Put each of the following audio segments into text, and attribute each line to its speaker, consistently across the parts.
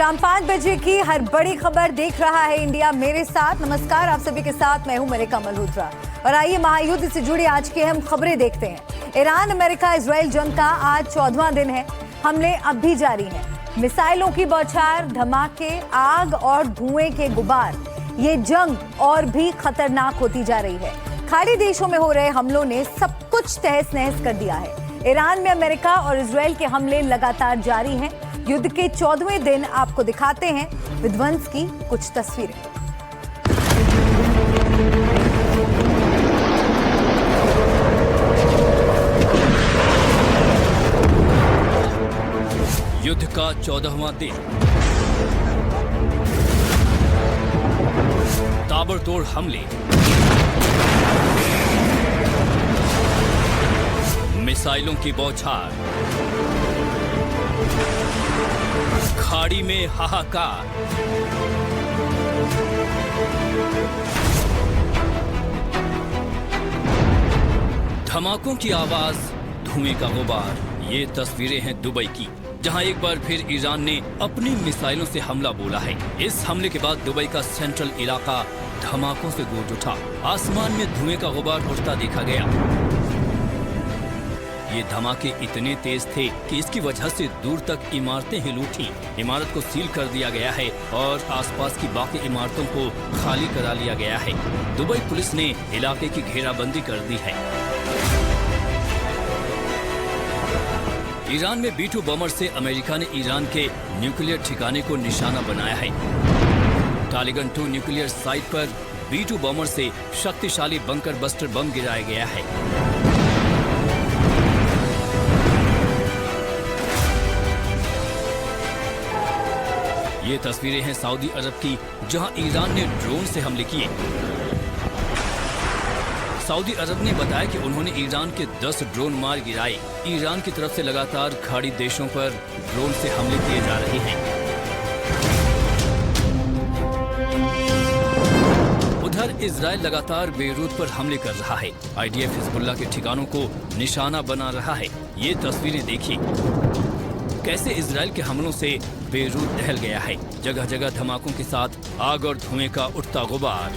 Speaker 1: शाम 5 बजे की हर बड़ी खबर देख रहा है इंडिया मेरे साथ। नमस्कार, आप सभी के साथ मैं हूं मलिका मल्होत्रा और आइए महायुद्ध से जुड़ी आज की अहम खबरें देखते हैं। ईरान अमेरिका इजराइल जंग का आज 14वां दिन है। हमले अब भी जारी हैं। मिसाइलों की बौछार, धमाके, आग और धुएं के गुबार, ये जंग और भी खतरनाक होती जा रही है। खाड़ी देशों में हो रहे हमलों ने सब कुछ तहस नहस कर दिया है। ईरान में अमेरिका और इजराइल के हमले लगातार जारी हैं। युद्ध के 14वें दिन आपको दिखाते हैं विध्वंस की कुछ तस्वीरें।
Speaker 2: युद्ध का 14वां दिन, ताबड़तोड़ हमले, मिसाइलों की बौछार, खाड़ी में हाहाकार, धमाकों की आवाज, धुएं का गुबार। ये तस्वीरें हैं दुबई की, जहां एक बार फिर ईरान ने अपनी मिसाइलों से हमला बोला है। इस हमले के बाद दुबई का सेंट्रल इलाका धमाकों से गूंज उठा। आसमान में धुएं का गुबार उठता देखा गया। ये धमाके इतने तेज थे कि इसकी वजह से दूर तक इमारतें हिल उठी। इमारत को सील कर दिया गया है और आसपास की बाकी इमारतों को खाली करा लिया गया है। दुबई पुलिस ने इलाके की घेराबंदी कर दी है। ईरान में B-2 बॉम्बर से अमेरिका ने ईरान के न्यूक्लियर ठिकाने को निशाना बनाया है। टालिगन 2 न्यूक्लियर साइट पर B-2 बॉम्बर से शक्तिशाली बंकर बस्टर बम गिराया गया है। ये तस्वीरें हैं सऊदी अरब की, जहां ईरान ने ड्रोन से हमले किए। सऊदी अरब ने बताया कि उन्होंने ईरान के 10 ड्रोन मार गिराए। ईरान की तरफ से लगातार खाड़ी देशों पर ड्रोन से हमले किए जा रहे हैं। उधर इजराइल लगातार बेरूत पर हमले कर रहा है। IDF हिजबुल्लाह के ठिकानों को निशाना बना रहा है। ये तस्वीरें देखिए कैसे इजराइल के हमलों से बेरूत दहल गया है। जगह जगह धमाकों के साथ आग और धुएं का उठता गुबार।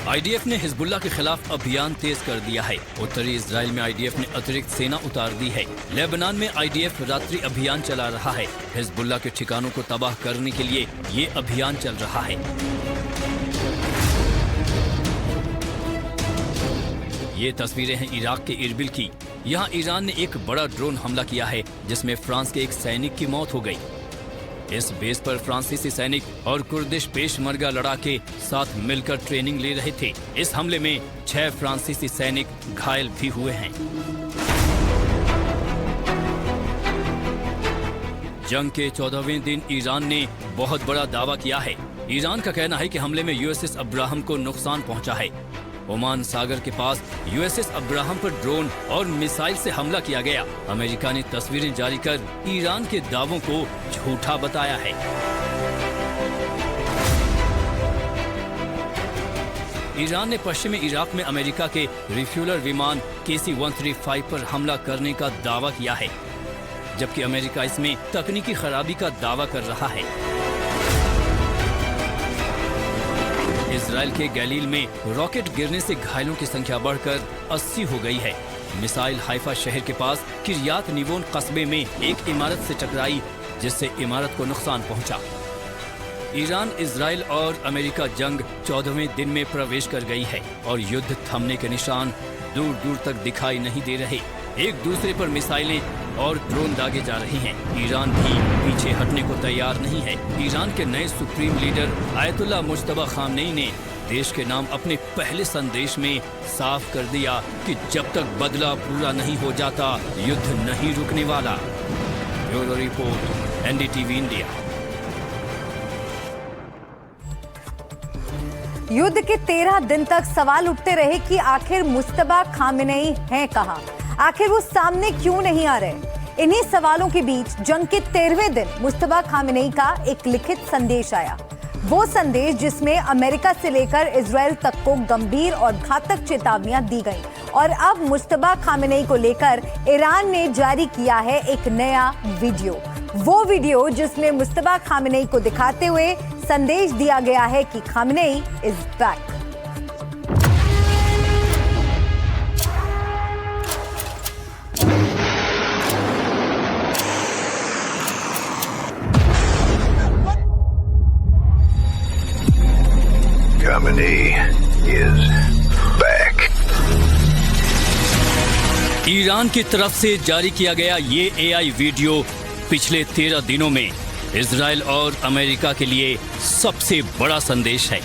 Speaker 2: IDF ने हिजबुल्लाह के खिलाफ अभियान तेज कर दिया है। उत्तरी इजराइल में IDF ने अतिरिक्त सेना उतार दी है। लेबनान में IDF रात्रि अभियान चला रहा है। हिजबुल्लाह के ठिकानों को तबाह करने के लिए ये अभियान चल रहा है। ये तस्वीरें हैं इराक के इरबिल की। यहाँ ईरान ने एक बड़ा ड्रोन हमला किया है, जिसमें फ्रांस के एक सैनिक की मौत हो गई। इस बेस पर फ्रांसीसी सैनिक और कुर्दिश पेशमर्गा लड़ाके साथ मिलकर ट्रेनिंग ले रहे थे। इस हमले में 6 फ्रांसीसी सैनिक घायल भी हुए हैं। जंग के 14वें दिन ईरान ने बहुत बड़ा दावा किया है। ईरान का कहना है कि हमले में USS अब्राहम को नुकसान पहुंचा है। ओमान सागर के पास USS अब्राहम पर ड्रोन और मिसाइल से हमला किया गया। अमेरिका ने तस्वीरें जारी कर ईरान के दावों को झूठा बताया है। ईरान ने पश्चिमी इराक में अमेरिका के रिफ्यूलर विमान KC-135 पर हमला करने का दावा किया है, जबकि अमेरिका इसमें तकनीकी खराबी का दावा कर रहा है। इजराइल के गलील में रॉकेट गिरने से घायलों की संख्या बढ़कर 80 हो गई है। मिसाइल हाइफा शहर के पास किरियात निवोन कस्बे में एक इमारत से टकराई, जिससे इमारत को नुकसान पहुंचा। ईरान, इजराइल और अमेरिका जंग 14वें दिन में प्रवेश कर गई है और युद्ध थमने के निशान दूर दूर तक दिखाई नहीं दे रहे। एक दूसरे पर मिसाइलें और ड्रोन दागे जा रहे हैं। ईरान भी पीछे हटने को तैयार नहीं है। ईरान के नए supreme leader Ayatollah Mojtaba Khamenei ने देश के नाम अपने पहले संदेश में साफ कर दिया कि जब तक बदला पूरा नहीं हो जाता, युद्ध नहीं रुकने वाला। Bureau report, NDTV India.
Speaker 1: युद्ध के 13 दिन तक सवाल उठते रहे कि आखिर मुज्तबा खामनेई हैं कहां, आखिर वो सामने क्यों नहीं आ रहे। इन्हीं सवालों के बीच जंग के 13वें दिन मुज्तबा खामनेई का एक लिखित संदेश आया। वो संदेश जिसमें अमेरिका से लेकर इजराइल तक को गंभीर और घातक चेतावनियां दी गईं और अब मुश्तबा खामेनेई को लेकर ईरान ने जारी किया है एक नया वीडियो। वो वीडियो जिसमें मुश्तबा खामेनेई को दिखाते हुए संदेश दिया गया है कि Khamenei is back.
Speaker 3: Khamenei is back.
Speaker 2: Iran की तरफ से जारी किया गया ये एआई वीडियो पिछले 13 दिनों में इजराइल और अमेरिका के लिए सबसे बड़ा संदेश है।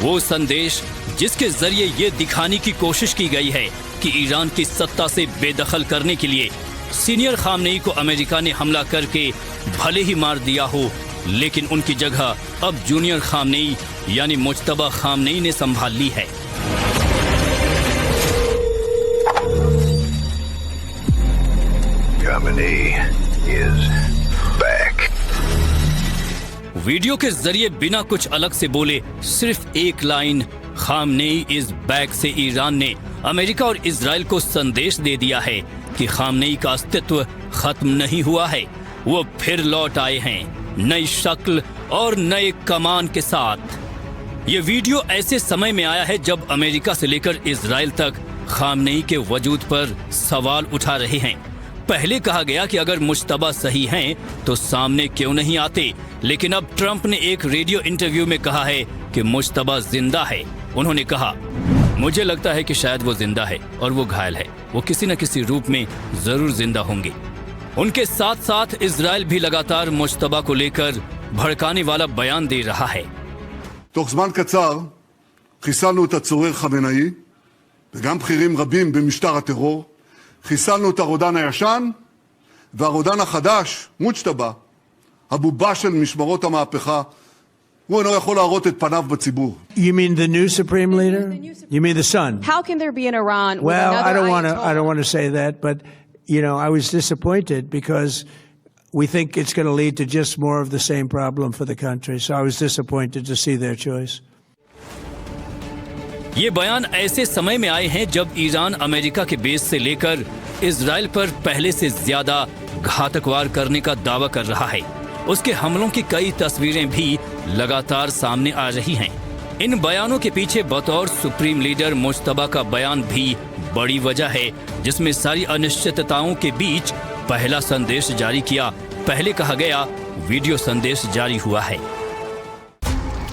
Speaker 2: वो संदेश जिसके जरिए ये दिखाने की कोशिश की गई है कि ईरान की सत्ता से बेदखल करने के लिए सीनियर खामनेई को अमेरिका ने हमला करके भले ही मार दिया हो, लेकिन उनकी जगह अब जूनियर खामनेई यानी मुज्तबा खामनेई ने संभाल ली है।
Speaker 3: Khamenei is back.
Speaker 2: वीडियो के जरिए बिना कुछ अलग से बोले सिर्फ एक लाइन खामनेई इज बैक से ईरान ने अमेरिका और इजराइल को संदेश दे दिया है कि खामनेई का अस्तित्व खत्म नहीं हुआ है, वो फिर लौट आए हैं नई शक्ल और नए कमान के साथ। ये वीडियो ऐसे समय में आया है जब अमेरिका से लेकर इजराइल तक खामनेई के वजूद पर सवाल उठा रहे हैं। पहले कहा गया कि अगर मुश्तबा सही हैं तो सामने क्यों नहीं आते, लेकिन अब ट्रंप ने एक रेडियो इंटरव्यू में कहा है कि मुश्तबा जिंदा है। उन्होंने कहा, मुझे लगता है कि शायद वो जिंदा है और वो घायल है, वो किसी न किसी रूप में जरूर जिंदा होंगे। उनके साथ साथ इजराइल भी लगातार मुश्तबा को लेकर भड़काने वाला बयान दे रहा है।
Speaker 4: תוך זמן קצר חיסלנו את הצורר חמינאי וגם בכירים רבים במשטר הטרור, חיסלנו את הרודן הישן והרודן החדש, מוג'תבא, הבובה של משמרות המהפכה, הוא אינו יכול להראות את פניו בציבור.
Speaker 5: You mean the new supreme leader? You mean the son?
Speaker 6: How can there be in Iran?
Speaker 5: Well,
Speaker 6: with
Speaker 5: I don't want to.
Speaker 6: Ayatollah?
Speaker 5: I don't want to say that, but you know, I was disappointed because we think it's going to lead to just more of the same problem for the country. So I was disappointed to see their choice.
Speaker 2: ये बयान ऐसे समय में आए हैं जब Iran America के base से लेकर इजराइल पर पहले से ज्यादा घातक वार करने का दावा कर रहा है। उसके हमलों की कई तस्वीरें भी लगातार सामने आ रही हैं। इन बयानों के पीछे बतौर सुप्रीम लीडर मुश्तबा का बयान भी बड़ी वजह है, जिसमें सारी अनिश्चितताओं के बीच पहला संदेश जारी किया। पहले कहा गया, वीडियो संदेश जारी हुआ है।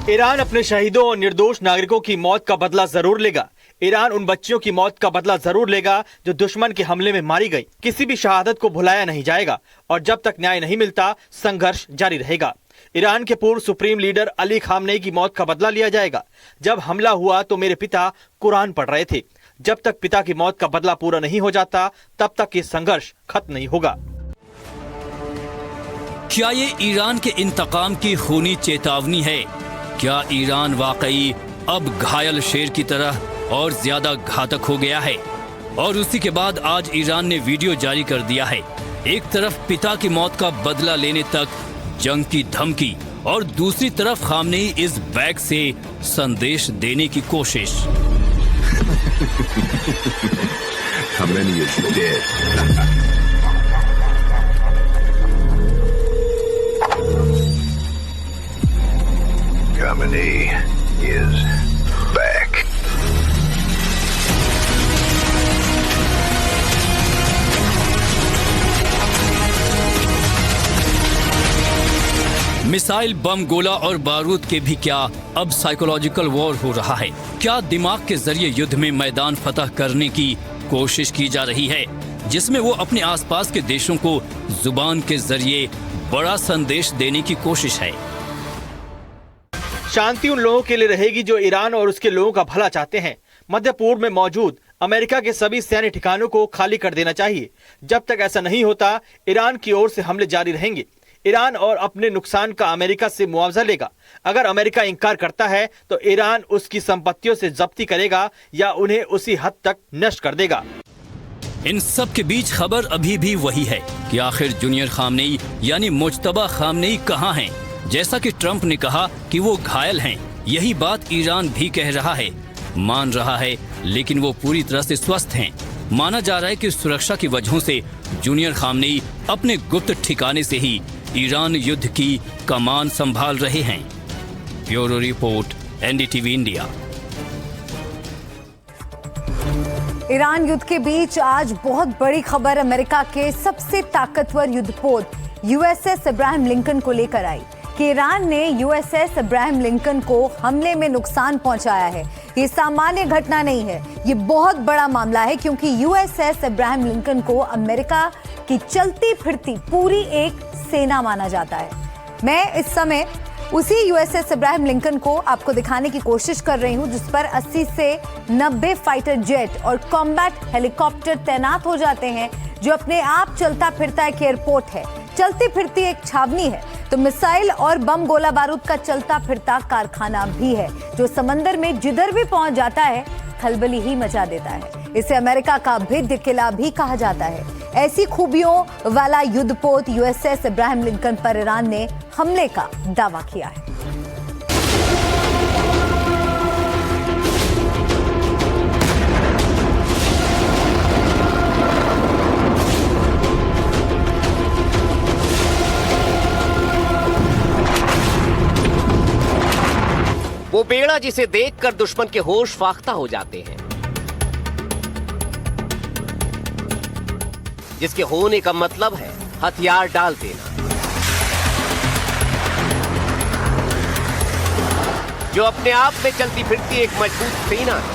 Speaker 7: ईरान अपने शहीदों और निर्दोष नागरिकों की मौत का बदला जरूर लेगा। ईरान उन बच्चियों की मौत का बदला जरूर लेगा जो दुश्मन के हमले में मारी गई। किसी भी शहादत को भुलाया नहीं जाएगा और जब तक न्याय नहीं मिलता संघर्ष जारी रहेगा। ईरान के पूर्व सुप्रीम लीडर अली खामनेई की मौत का बदला लिया जाएगा। जब हमला हुआ तो मेरे पिता कुरान पढ़ रहे थे। जब तक पिता की मौत का बदला पूरा नहीं हो जाता तब तक ये संघर्ष खत्म नहीं होगा।
Speaker 2: क्या ये ईरान के इंतकाम की खूनी चेतावनी है? क्या ईरान वाकई अब घायल शेर की तरह और ज्यादा घातक हो गया है? और उसी के बाद आज ईरान ने वीडियो जारी कर दिया है। एक तरफ पिता की मौत का बदला लेने तक जंग की धमकी और दूसरी तरफ खामनेई इस बैग से संदेश देने की कोशिश।
Speaker 3: Khamenei is dead. Khamenei is back.
Speaker 2: Missile, bomb, गोला और बारूद के भी क्या अब साइकोलॉजिकल वॉर हो रहा है? क्या दिमाग के जरिए युद्ध में मैदान फतह करने की कोशिश की जा रही है, जिसमें वो अपने आसपास के देशों को जुबान के जरिए बड़ा संदेश देने की कोशिश है?
Speaker 7: शांति उन लोगों के लिए रहेगी जो ईरान और उसके लोगों का भला चाहते हैं। मध्य पूर्व में मौजूद अमेरिका के सभी सैन्य ठिकानों को खाली कर देना चाहिए। जब तक ऐसा नहीं होता, ईरान की ओर से हमले जारी रहेंगे। ईरान और अपने नुकसान का अमेरिका से मुआवजा लेगा। अगर अमेरिका इंकार करता है तो ईरान उसकी संपत्तियों से जब्ती करेगा या उन्हें उसी हद तक नष्ट कर देगा।
Speaker 2: इन सब के बीच खबर अभी भी वही है कि आखिर जूनियर खामनेई यानी मुज्तबा खामनेई कहाँ हैं? जैसा कि ट्रंप ने कहा कि वो घायल हैं, यही बात ईरान भी कह रहा है। मान रहा है, लेकिन वो पूरी तरह से स्वस्थ हैं। माना जा रहा है कि सुरक्षा की वजहों से जूनियर खामनेई अपने गुप्त ठिकाने से ही ईरान युद्ध की कमान संभाल रहे हैं। Bureau report, NDTV India.
Speaker 1: Iran युद्ध के बीच आज बहुत बड़ी खबर अमेरिका के सबसे ताकतवर युद्धपोत यूएसएस अब्राहम लिंकन को लेकर आई कि ईरान ने यूएसएस अब्राहम लिंकन को हमले में नुकसान पहुंचाया है। ये सामान्य घटना नहीं है, ये बहुत बड़ा मामला है, क्योंकि यूएसएस अब्राहम लिंकन को अमेरिका की चलती फिरती पूरी एक सेना माना जाता है। मैं इस समय उसी यूएसएस अब्राहम लिंकन को आपको दिखाने की कोशिश कर रही हूं, जिस पर 80 से 90 फाइटर जेट और कॉम्बैट हेलीकॉप्टर तैनात हो जाते हैं, जो अपने आप चलता फिरता एक एयरपोर्ट है, चलती फिरती एक छावनी है, तो मिसाइल और बम गोला बारूद का चलता फिरता कारखाना भी है, जो समंदर में जिधर भी पहुंच जाता है खलबली ही मचा देता है। इसे अमेरिका का भेद्य किला भी कहा जाता है। ऐसी खूबियों वाला युद्धपोत यूएसएस अब्राहम लिंकन पर ईरान ने हमले का दावा किया है।
Speaker 6: वो बेड़ा जिसे देखकर दुश्मन के होश फाख्ता हो जाते हैं, जिसके होने का मतलब है हथियार डाल देना, जो अपने आप में चलती फिरती एक मजबूत सेना है,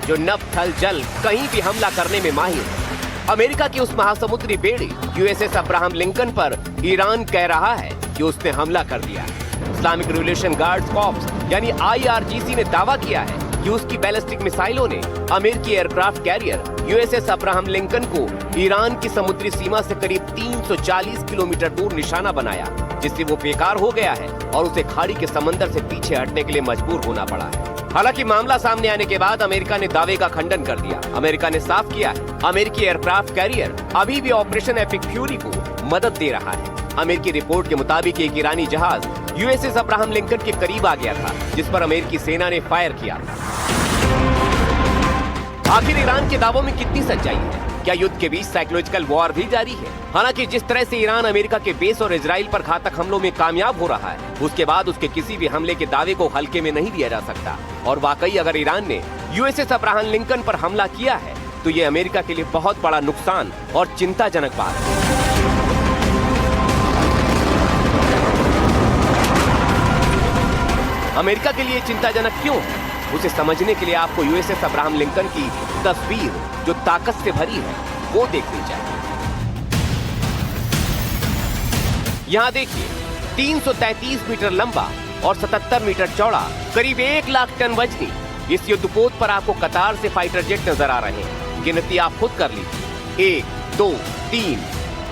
Speaker 6: जो नभ थल जल कहीं भी हमला करने में माहिर है। अमेरिका की उस महासमुद्री बेड़े यूएसएस अब्राहम लिंकन पर ईरान कह रहा है कि उसने हमला कर दिया है। इस्लामिक रिवोल्यूशन गार्ड्स कॉर्प्स यानी आईआरजीसी ने दावा किया है कि उसकी बैलिस्टिक मिसाइलों ने अमेरिकी aircraft carrier USS Abraham Lincoln को ईरान की समुद्री सीमा से करीब 340 किलोमीटर दूर निशाना बनाया, जिससे वो बेकार हो गया है और उसे खाड़ी के समंदर से पीछे हटने के लिए मजबूर होना पड़ा है। हालांकि मामला सामने आने के बाद अमेरिका ने दावे का खंडन कर दिया। अमेरिका ने साफ किया है, अमेरिकी एयरक्राफ्ट कैरियर अभी भी ऑपरेशन एपिक फ्यूरी को मदद दे रहा है। अमेरिकी रिपोर्ट के मुताबिक एक ईरानी जहाज यूएसएस अब्राहम लिंकन के करीब आ गया था, जिस पर अमेरिकी सेना ने फायर किया था। आखिर ईरान के दावों में कितनी सच्चाई है? क्या युद्ध के बीच साइकोलॉजिकल वॉर भी जारी है? हालांकि जिस तरह से ईरान अमेरिका के बेस और इजराइल पर घातक हमलों में कामयाब हो रहा है, उसके बाद उसके किसी भी हमले के दावे को हल्के में नहीं लिया जा सकता। और वाकई अगर ईरान ने यूएसएस अब्राहम लिंकन पर हमला किया है, तो ये अमेरिका के लिए बहुत बड़ा नुकसान और चिंताजनक बात है। अमेरिका के लिए चिंताजनक क्यों है? उसे समझने के लिए आपको यूएसएस अब्राहम लिंकन की तस्वीर, जो ताकत से भरी है, वो देखनी चाहिए। यहां देखिए, 333 मीटर लंबा और 77 मीटर चौड़ा, करीब 1 लाख टन वजनी इस युद्धपोत पर आपको कतार से फाइटर जेट नजर आ रहे हैं। गिनती आप खुद कर लीजिए, 1, 2, 3,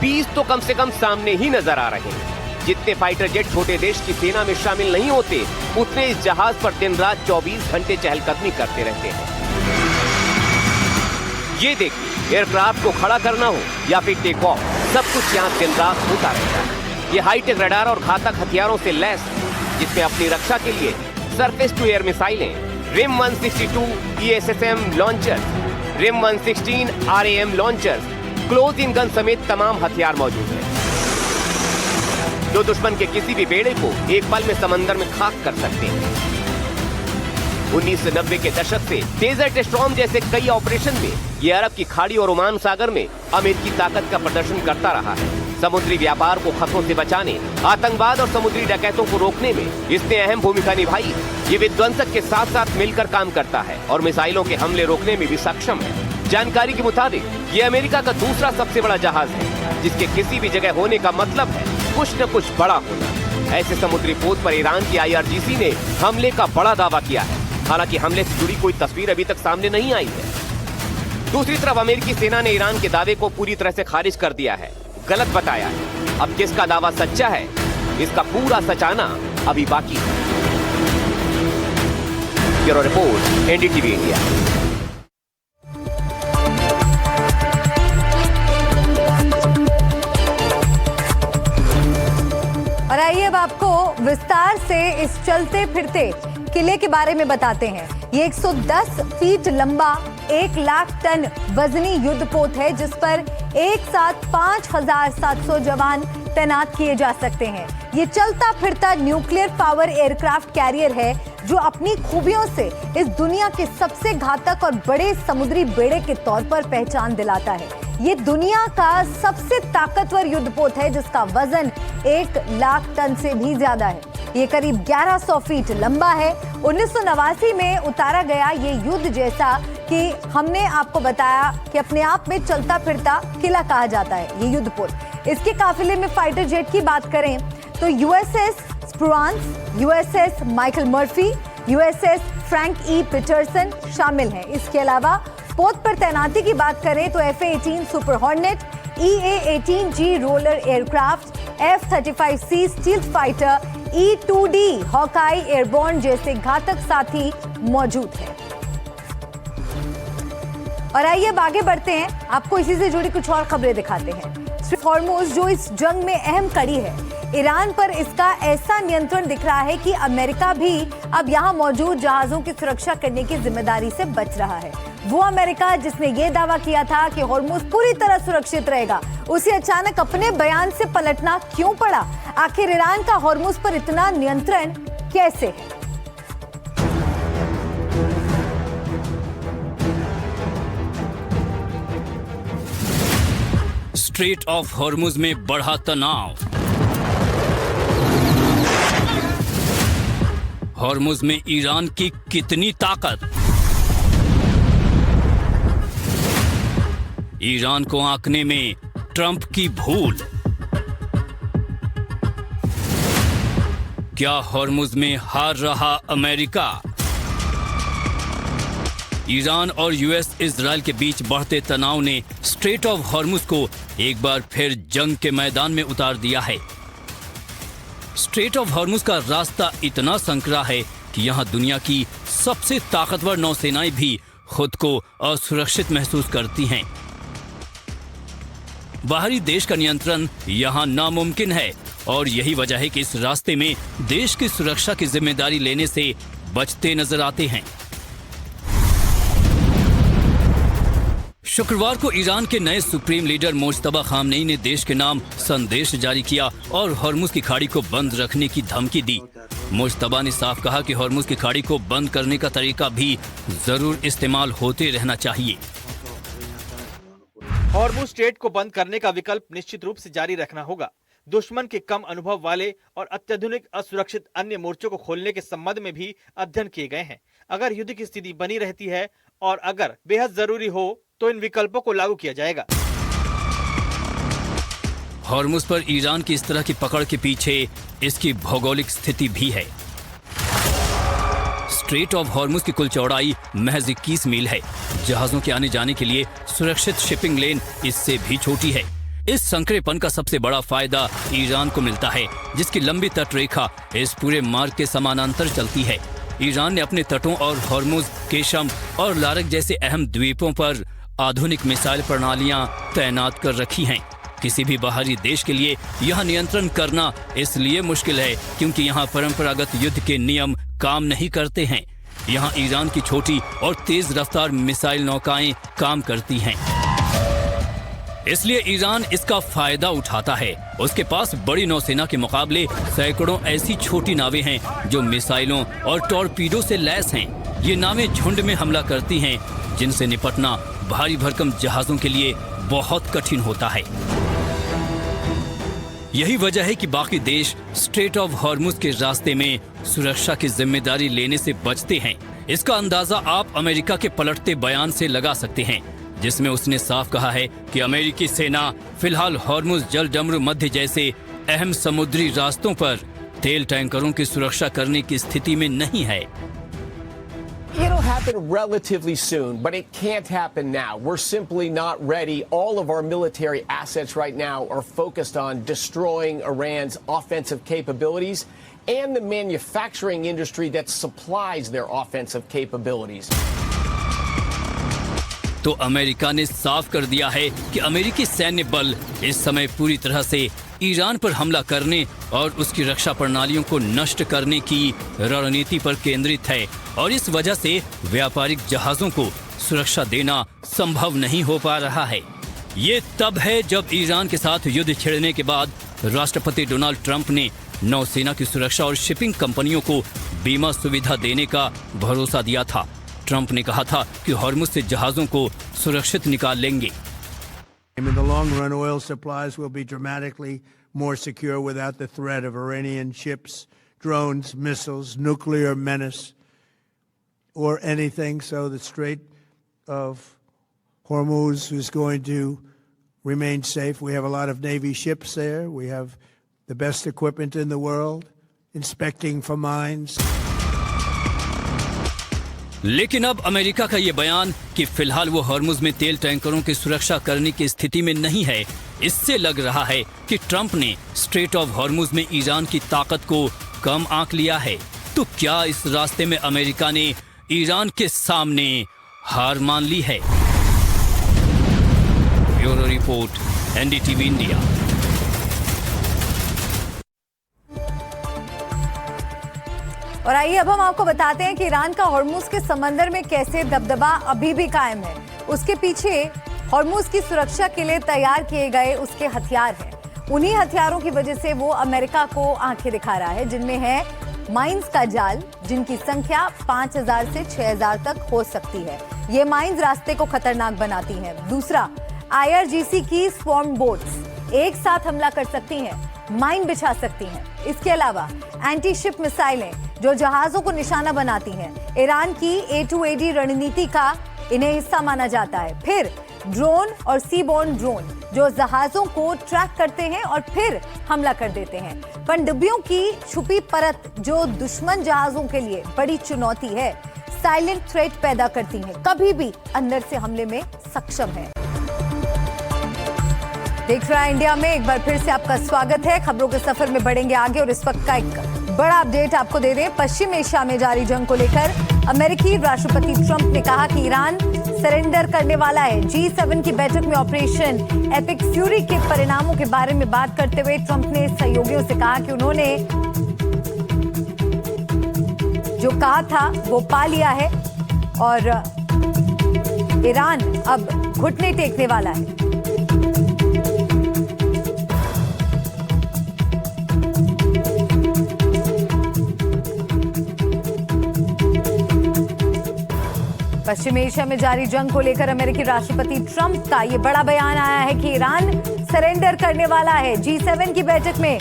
Speaker 6: 20 तो कम से कम सामने ही नजर आ रहे हैं। जितने फाइटर जेट छोटे देश की सेना में शामिल नहीं होते, उतने इस जहाज पर दिन रात 24 घंटे चहलकदमी करते रहते हैं। ये देखिए, एयरक्राफ्ट को खड़ा करना हो या फिर टेक ऑफ, सब कुछ यहाँ दिन रात होता रहता है। ये हाईटेक रडार और घातक हथियारों से लैस, जिसमें अपनी रक्षा के लिए सरफेस टू एयर मिसाइलें, RIM 162 ESSM launchers, RIM 116 RAM launchers, close in gun समेत तमाम हथियार मौजूद हैं, जो दुश्मन के किसी भी बेड़े को एक पल में समंदर में खाक कर सकते हैं। 1990 के दशक से डेजर्ट स्टॉर्म जैसे कई ऑपरेशन में ये अरब की खाड़ी और ओमान सागर में अमेरिकी ताकत का प्रदर्शन करता रहा है। समुद्री व्यापार को खतरों से बचाने, आतंकवाद और समुद्री डकैतों को रोकने में इसने अहम भूमिका निभाई है। ये विध्वंसक के साथ साथ मिलकर काम करता है और मिसाइलों के हमले रोकने में भी सक्षम है। जानकारी के मुताबिक ये अमेरिका का दूसरा सबसे बड़ा जहाज है, जिसके किसी भी जगह होने का मतलब है कुछ न कुछ बड़ा होना। ऐसे समुद्री पोत पर ईरान की IRGC ने हमले का बड़ा दावा किया है। हालांकि हमले से जुड़ी कोई तस्वीर अभी तक सामने नहीं आई है। दूसरी तरफ अमेरिकी सेना ने ईरान के दावे को पूरी तरह से खारिज कर दिया है, गलत बताया है। अब किसका दावा सच्चा है, इसका पूरा सच आना अभी बाकी है। Bureau report, NDTV India.
Speaker 1: और आइए अब आपको विस्तार से इस चलते फिरते किले के बारे में बताते हैं। ये 110 फीट लंबा 1 लाख टन वजनी युद्धपोत है, जिस पर एक साथ 5,700 जवान तैनात किए जा सकते हैं। ये चलता फिरता न्यूक्लियर पावर एयरक्राफ्ट कैरियर है, जो अपनी खूबियों से इस दुनिया के सबसे घातक और बड़े समुद्री बेड़े के तौर पर पहचान दिलाता है। ये दुनिया का सबसे ताकतवर युद्धपोत है, जिसका वजन 1 लाख टन से भी ज्यादा है। ये करीब 1100 फीट लंबा है। 1989 में उतारा गया ये युद्ध, जैसा कि हमने आपको बताया, कि अपने आप में चलता फिरता किला कहा जाता है ये युद्धपोत। इसके काफिले में फाइटर जेट की बात करें तो USS Spruance, USS Michael Murphy, USS Frank E Petersen शामिल हैं। इसके अलावा पोत पर तैनाती की बात करें तो F-18 super hornet, EA-18G roller aircraft, F-35C stealth fighter, E-2D Hawkeye airborne जैसे घातक साथी मौजूद हैं। और आइए अब आगे बढ़ते हैं, आपको इसी से जुड़ी कुछ और खबरें दिखाते हैं। हॉर्मुज जो इस जंग में अहम कड़ी है, ईरान पर इसका ऐसा नियंत्रण दिख रहा है कि अमेरिका भी अब यहां मौजूद जहाजों की सुरक्षा करने की जिम्मेदारी से बच रहा है। वो अमेरिका जिसने ये दावा किया था कि हॉर्मुज पूरी तरह सुरक्षित रहेगा, उसे अचानक अपने बयान से पलटना क्यों पड़ा? आखिर ईरान का हॉर्मुज पर इतना नियंत्रण कैसे है?
Speaker 2: स्ट्रेट ऑफ हॉर्मुज में बढ़ा तनाव। हॉर्मुज में ईरान की कितनी ताकत? ईरान को आंकने में ट्रंप की भूल। क्या हॉर्मुज में हार रहा अमेरिका? ईरान और यूएस इजराइल के बीच बढ़ते तनाव ने स्ट्रेट ऑफ हॉर्मुज को एक बार फिर जंग के मैदान में उतार दिया है। स्ट्रेट ऑफ हॉर्मुज का रास्ता इतना संकरा है कि यहां दुनिया की सबसे ताकतवर नौसेनाएं भी खुद को असुरक्षित महसूस करती हैं। बाहरी देश का नियंत्रण यहां नामुमकिन है और यही वजह है कि इस रास्ते में देश की सुरक्षा की जिम्मेदारी लेने से बचते नजर आते हैं। शुक्रवार को ईरान के नए सुप्रीम लीडर मुज्तबा खामनेई ने देश के नाम संदेश जारी किया और हॉर्मुज की खाड़ी को बंद रखने की धमकी दी। मुज्तबा ने साफ कहा कि हॉर्मुज की खाड़ी को बंद करने का तरीका भी जरूर इस्तेमाल होते रहना चाहिए।
Speaker 7: हॉर्मुज स्ट्रेट को बंद करने का विकल्प निश्चित रूप से जारी रखना होगा। दुश्मन के कम अनुभव वाले और अत्याधुनिक असुरक्षित अन्य मोर्चों को खोलने के संबंध में भी अध्ययन किए गए हैं। अगर युद्ध की स्थिति बनी रहती है और अगर बेहद जरूरी हो तो इन विकल्पों को लागू किया जाएगा।
Speaker 2: हॉर्मुज पर ईरान की इस तरह की पकड़ के पीछे इसकी भौगोलिक स्थिति भी है। स्ट्रेट ऑफ हॉर्मुज की कुल चौड़ाई महज 21 मील है। जहाजों के आने जाने के लिए सुरक्षित शिपिंग लेन इससे भी छोटी है। इस संकरेपन का सबसे बड़ा फायदा ईरान को मिलता है, जिसकी लंबी तट रेखा इस पूरे मार्ग के समानांतर चलती है। ईरान ने अपने तटों और हॉर्मुज, केशम और लारक जैसे अहम द्वीपों पर आधुनिक मिसाइल प्रणालियां तैनात कर रखी हैं। किसी भी बाहरी देश के लिए यह नियंत्रण करना इसलिए मुश्किल है क्योंकि यहाँ परंपरागत युद्ध के नियम काम नहीं करते हैं। यहाँ ईरान की छोटी और तेज रफ्तार मिसाइल नौकाएं काम करती हैं। इसलिए ईरान इसका फायदा उठाता है। उसके पास बड़ी नौसेना के मुकाबले सैकड़ों ऐसी छोटी नावें हैं जो मिसाइलों और टॉर्पीडो से लैस हैं। ये नावें झुंड में हमला करती हैं, जिनसे निपटना भारी भरकम जहाजों के लिए बहुत कठिन होता है। यही वजह है कि बाकी देश स्ट्रेट ऑफ हॉर्मुज के रास्ते में सुरक्षा की जिम्मेदारी लेने से बचते हैं। इसका अंदाजा आप अमेरिका के पलटते बयान से लगा सकते हैं, जिसमें उसने साफ कहा है कि अमेरिकी सेना फिलहाल हॉर्मुज, जलडमरू मध्य जैसे अहम समुद्री रास्तों पर तेल टैंकरों की सुरक्षा करने की स्थिति में नहीं है।
Speaker 8: It'll happen relatively soon, but it can't happen now. We're simply not ready. All of our military assets right now are focused on destroying Iran's offensive capabilities and the manufacturing industry that supplies their offensive capabilities.
Speaker 2: तो America ने साफ कर दिया है कि अमेरिकी सैन्य बल इस समय पूरी तरह से ईरान पर हमला करने और उसकी रक्षा प्रणालियों को नष्ट करने की रणनीति पर केंद्रित है और इस वजह से व्यापारिक जहाजों को सुरक्षा देना संभव नहीं हो पा रहा है। ये तब है जब ईरान के साथ युद्ध छिड़ने के बाद राष्ट्रपति डोनाल्ड ट्रंप ने नौसेना की सुरक्षा और शिपिंग कंपनियों को बीमा सुविधा देने का भरोसा दिया था। ट्रंप ने कहा था कि हॉर्मुज से जहाजों को सुरक्षित निकाल लेंगे।
Speaker 5: In the long run, oil supplies will be dramatically more secure without the threat of Iranian ships, drones, missiles, nuclear menace, or anything. So the Strait of Hormuz is going to remain safe. We have a lot of Navy ships there. We have the best equipment in the world, inspecting for mines.
Speaker 2: लेकिन अब America का ये बयान कि फिलहाल वो Hormuz में तेल टैंकरों की सुरक्षा करने की स्थिति में नहीं है, इससे लग रहा है कि ट्रंप ने स्ट्रेट ऑफ हॉर्मुज में ईरान की ताकत को कम आंक लिया है। तो क्या इस रास्ते में अमेरिका ने ईरान के सामने हार मान ली है? Bureau report, NDTV India.
Speaker 1: और आइए अब हम आपको बताते हैं कि ईरान का हॉर्मुज के समंदर में कैसे दबदबा अभी भी कायम है। उसके पीछे हॉर्मुज की सुरक्षा के लिए तैयार किए गए उसके हथियार हैं। उन्हीं हथियारों की वजह से वो अमेरिका को आंखें दिखा रहा है, जिनमें है माइंस का जाल, जिनकी संख्या 5000 से 6000 तक हो सकती है। ये माइंस रास्ते को खतरनाक बनाती हैं। दूसरा, IRGC की स्वॉर्म बोट्स एक साथ हमला कर सकती हैं, माइन बिछा सकती हैं। इसके अलावा एंटी शिप मिसाइलें जो जहाजों को निशाना बनाती हैं। ईरान की A2AD रणनीति का इन्हें हिस्सा माना जाता है। फिर ड्रोन और सीबोर्न ड्रोन जो जहाजों को ट्रैक करते हैं और फिर हमला कर देते हैं। पनडुब्बियों की छुपी परत जो दुश्मन जहाजों के लिए बड़ी चुनौती है, साइलेंट थ्रेट पैदा करती हैं, कभी भी अंदर से हमले में सक्षम है। देख रहा है इंडिया में, एक बार फिर से आपका स्वागत है। खबरों के सफर में बढ़ेंगे आगे और इस वक्त का एक बड़ा अपडेट आपको दे दें। पश्चिम एशिया में जारी जंग को लेकर अमेरिकी राष्ट्रपति ट्रंप ने कहा कि ईरान सरेंडर करने वाला है। G7 की बैठक में ऑपरेशन एपिक फ्यूरी के परिणामों के बारे में बात करते हुए ट्रंप ने सहयोगियों से कहा कि उन्होंने जो कहा था वो पा लिया है और ईरान अब घुटने टेकने वाला है। पश्चिम एशिया में जारी जंग को लेकर अमेरिकी राष्ट्रपति ट्रंप का ये बड़ा बयान आया है कि ईरान सरेंडर करने वाला है। G7 की बैठक में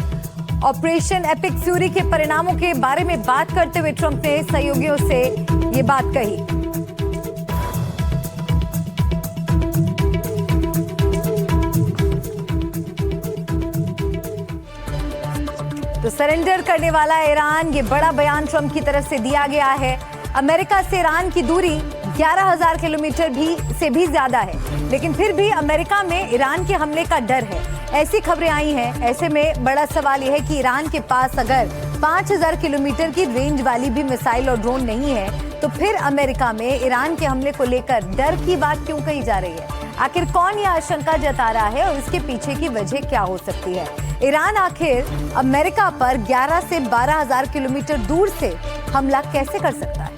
Speaker 1: ऑपरेशन एपिक फ्यूरी के परिणामों के बारे में बात करते हुए ट्रंप ने सहयोगियों से ये बात कही। तो सरेंडर करने वाला ईरान, ये बड़ा बयान ट्रंप की तरफ से दिया गया है। अमेरिका से ईरान की दूरी 11,000 किलोमीटर से भी ज्यादा है, लेकिन फिर भी अमेरिका में ईरान के हमले का डर है। ऐसी खबरें आई हैं। ऐसे में बड़ा सवाल यह है कि ईरान के पास अगर 5,000 किलोमीटर की रेंज वाली भी मिसाइल और ड्रोन नहीं है, तो फिर अमेरिका में ईरान के हमले को लेकर डर की बात क्यों कही जा रही है? आखिर कौन यह आशंका जता रहा है और इसके पीछे की वजह क्या हो सकती है? ईरान आखिर अमेरिका पर 11 से 12,000 किलोमीटर दूर से हमला कैसे कर सकता है?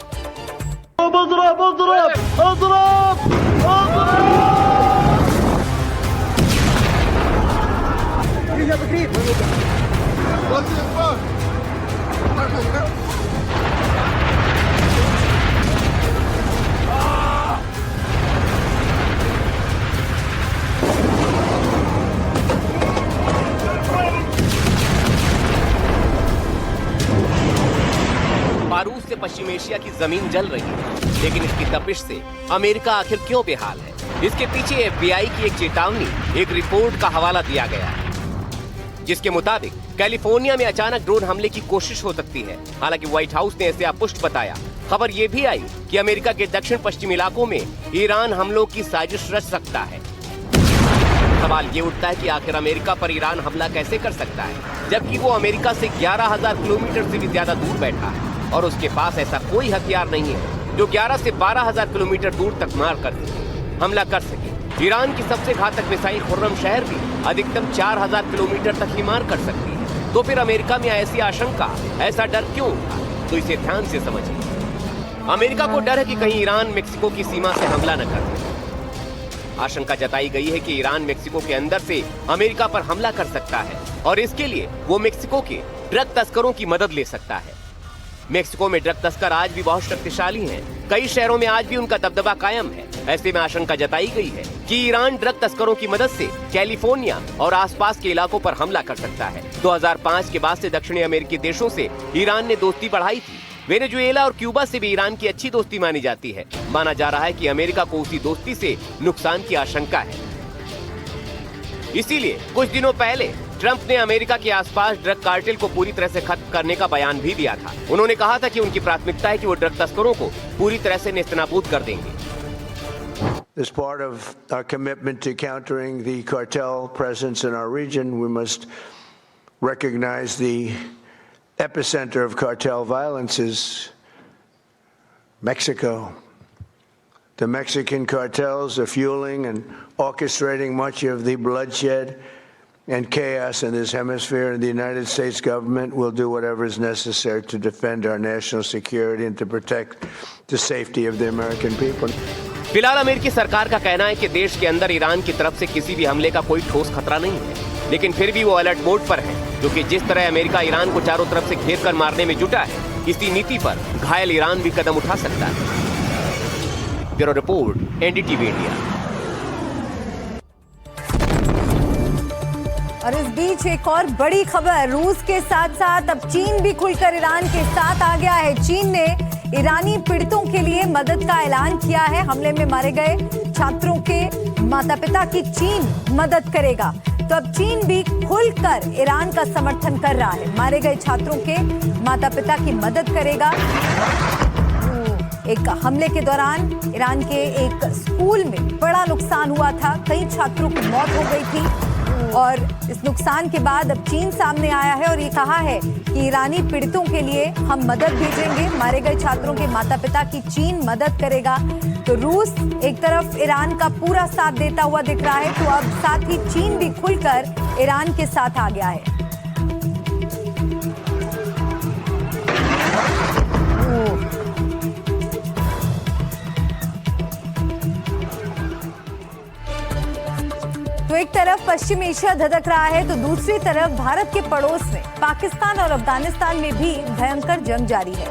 Speaker 6: बारूद से पश्चिम एशिया की जमीन जल रही है, लेकिन इसकी तपिश से अमेरिका आखिर क्यों बेहाल है? इसके पीछे FBI की एक चेतावनी, एक रिपोर्ट का हवाला दिया गया है, जिसके मुताबिक कैलिफोर्निया में अचानक ड्रोन हमले की कोशिश हो सकती है। हालांकि व्हाइट हाउस ने इसे अपुष्ट बताया। खबर यह भी आई कि अमेरिका के दक्षिण पश्चिम इलाकों में ईरान हमलों की साजिश रच सकता है। सवाल ये उठता है कि आखिर अमेरिका पर ईरान हमला कैसे कर सकता है, जबकि वो अमेरिका से 11,000 किलोमीटर से भी ज्यादा दूर बैठा है और उसके पास ऐसा कोई हथियार नहीं है जो 11 से 12,000 किलोमीटर दूर तक मार कर सके, हमला कर सके। ईरान की सबसे घातक मिसाइल खुर्रम शहर भी अधिकतम 4000 किलोमीटर तक ही मार कर सकती है। तो फिर अमेरिका में ऐसी आशंका, ऐसा डर क्यों था? तो इसे ध्यान से समझिए। अमेरिका को डर है कि कहीं ईरान मेक्सिको की सीमा से हमला न कर दे। आशंका जताई गई है कि ईरान मेक्सिको के अंदर से अमेरिका पर हमला कर सकता है और इसके लिए वो मेक्सिको के ड्रग तस्करों की मदद ले सकता है। मेक्सिको में ड्रग तस्कर आज भी बहुत शक्तिशाली हैं। कई शहरों में आज भी उनका दबदबा कायम है। ऐसे में आशंका जताई गई है कि ईरान ड्रग तस्करों की मदद से कैलिफोर्निया और आसपास के इलाकों पर हमला कर सकता है। 2005 के बाद से दक्षिणी अमेरिकी देशों से ईरान ने दोस्ती बढ़ाई थी। वेनेजुएला और क्यूबा से भी ईरान की अच्छी दोस्ती मानी जाती है। माना जा रहा है कि अमेरिका को उसी दोस्ती से नुकसान की आशंका है। इसीलिए कुछ दिनों पहले ट्रंप ने अमेरिका के आसपास ड्रग कार्टेल को पूरी तरह से खत्म करने का बयान भी दिया था। उन्होंने कहा था कि उनकी प्राथमिकता है कि वो ड्रग तस्करों को पूरी तरह से नेस्तनाबूद कर देंगे।
Speaker 5: As part of our commitment to countering the cartel presence in our region, we must recognize the epicenter of cartel violence is Mexico. The Mexican cartels are fueling and orchestrating much of the bloodshed and chaos in this hemisphere, and the United States government will do whatever is necessary to defend our national security and to protect the safety of the American people.
Speaker 6: फिलहाल अमेरिकी सरकार का कहना है कि देश के अंदर ईरान की तरफ से किसी भी हमले का कोई ठोस खतरा नहीं है, लेकिन फिर भी वो अलर्ट मोड पर है, क्योंकि जिस तरह अमेरिका ईरान को चारों तरफ से घेर कर मारने में जुटा है, इसी नीति पर घायल ईरान भी कदम उठा सकता है। Bureau report, NDTV India.
Speaker 1: और इस बीच एक और बड़ी खबर, रूस के साथ साथ अब चीन भी खुलकर ईरान के साथ आ गया है। चीन ने ईरानी पीड़ितों के लिए मदद का ऐलान किया है। हमले में मारे गए छात्रों के माता पिता की चीन मदद करेगा। तो अब चीन भी खुलकर ईरान का समर्थन कर रहा है। मारे गए छात्रों के माता पिता की मदद करेगा। एक हमले के दौरान ईरान के एक स्कूल में बड़ा नुकसान हुआ था, कई छात्रों की मौत हो गई थी और इस नुकसान के बाद अब चीन सामने आया है और ये कहा है कि ईरानी पीड़ितों के लिए हम मदद भेजेंगे। मारे गए छात्रों के माता पिता की चीन मदद करेगा। तो रूस एक तरफ ईरान का पूरा साथ देता हुआ दिख रहा है, तो अब साथ ही चीन भी खुलकर ईरान के साथ आ गया है। तो एक तरफ पश्चिम एशिया धधक रहा है, तो दूसरी तरफ भारत के पड़ोस में पाकिस्तान और अफगानिस्तान में भी भयंकर जंग जारी है।